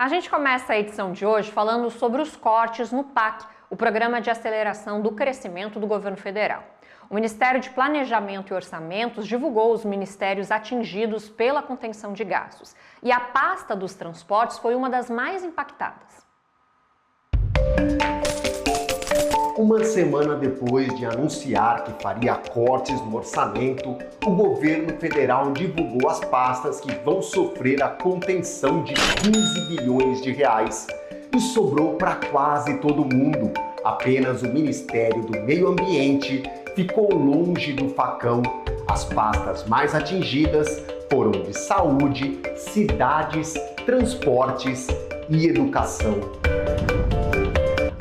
A gente começa a edição de hoje falando sobre os cortes no PAC, o Programa de Aceleração do Crescimento do Governo Federal. O Ministério de Planejamento e Orçamentos divulgou os ministérios atingidos pela contenção de gastos. E a pasta dos transportes foi uma das mais impactadas. Uma semana depois de anunciar que faria cortes no orçamento, o governo federal divulgou as pastas que vão sofrer a contenção de 15 bilhões de reais. E sobrou para quase todo mundo. Apenas o Ministério do Meio Ambiente ficou longe do facão. As pastas mais atingidas foram de saúde, cidades, transportes e educação.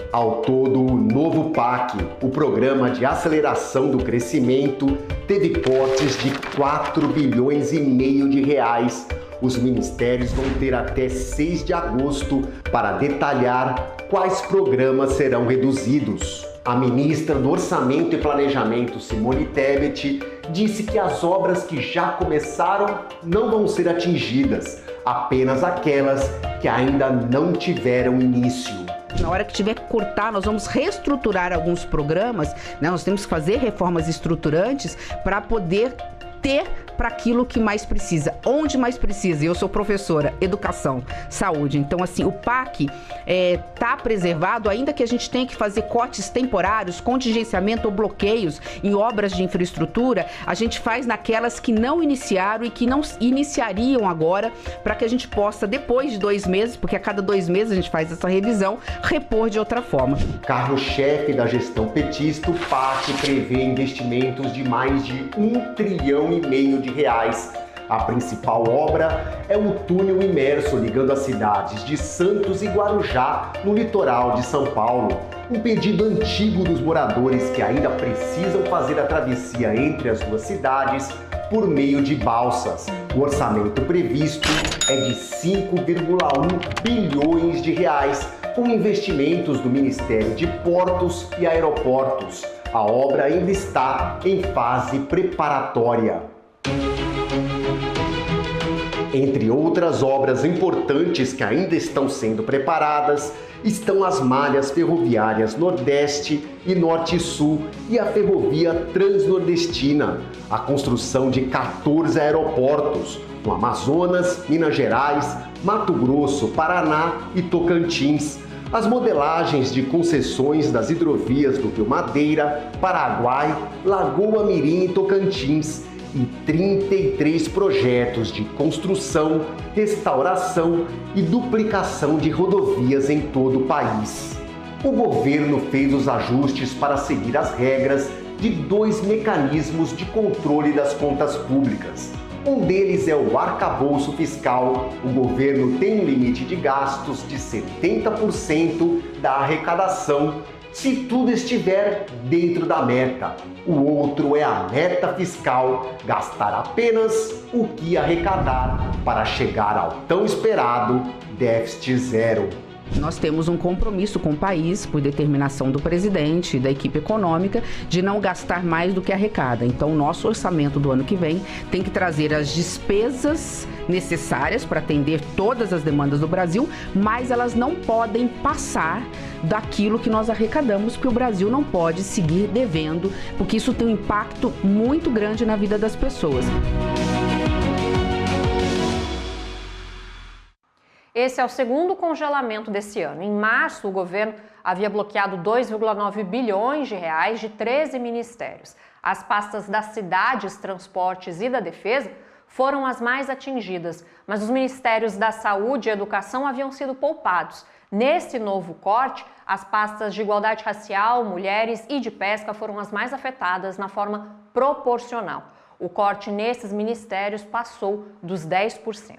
Ao todo, o novo PAC, o Programa de Aceleração do Crescimento, teve cortes de 4 bilhões e meio de reais. Os ministérios vão ter até 6 de agosto para detalhar quais programas serão reduzidos. A ministra do Orçamento e Planejamento, Simone Tebet, disse que as obras que já começaram não vão ser atingidas, apenas aquelas que ainda não tiveram início. Na hora que tiver que cortar, nós vamos reestruturar alguns programas, né? Nós temos que fazer reformas estruturantes para poder ter para aquilo que mais precisa, onde mais precisa. Eu sou professora, educação, saúde. Então, assim, o PAC está preservado, ainda que a gente tenha que fazer cortes temporários, contingenciamento ou bloqueios em obras de infraestrutura, a gente faz naquelas que não iniciaram e que não iniciariam agora, para que a gente possa, depois de 2 meses, porque a cada 2 meses a gente faz essa revisão, repor de outra forma. Carro-chefe da gestão petista, o PAC prevê investimentos de mais de 1,5 trilhão de reais. A principal obra é o túnel imerso ligando as cidades de Santos e Guarujá, no litoral de São Paulo. Um pedido antigo dos moradores que ainda precisam fazer a travessia entre as duas cidades por meio de balsas. O orçamento previsto é de 5,1 bilhões de reais, com investimentos do Ministério de Portos e Aeroportos. A obra ainda está em fase preparatória. Entre outras obras importantes que ainda estão sendo preparadas, estão as malhas ferroviárias Nordeste e Norte-Sul e a ferrovia Transnordestina, a construção de 14 aeroportos no Amazonas, Minas Gerais, Mato Grosso, Paraná e Tocantins, as modelagens de concessões das hidrovias do Rio Madeira, Paraguai, Lagoa Mirim e Tocantins, e 33 projetos de construção, restauração e duplicação de rodovias em todo o país. O governo fez os ajustes para seguir as regras de 2 mecanismos de controle das contas públicas. Um deles é o arcabouço fiscal. O governo tem um limite de gastos de 70% da arrecadação, se tudo estiver dentro da meta. O outro é a meta fiscal, gastar apenas o que arrecadar para chegar ao tão esperado déficit zero. Nós temos um compromisso com o país, por determinação do presidente e da equipe econômica, de não gastar mais do que arrecada. Então, o nosso orçamento do ano que vem tem que trazer as despesas necessárias para atender todas as demandas do Brasil, mas elas não podem passar daquilo que nós arrecadamos, porque o Brasil não pode seguir devendo, porque isso tem um impacto muito grande na vida das pessoas. Esse é o segundo congelamento desse ano. Em março, o governo havia bloqueado 2,9 bilhões de reais de 13 ministérios. As pastas das cidades, transportes e da defesa foram as mais atingidas, mas os ministérios da saúde e educação haviam sido poupados. Nesse novo corte, as pastas de igualdade racial, mulheres e de pesca foram as mais afetadas na forma proporcional. O corte nesses ministérios passou dos 10%.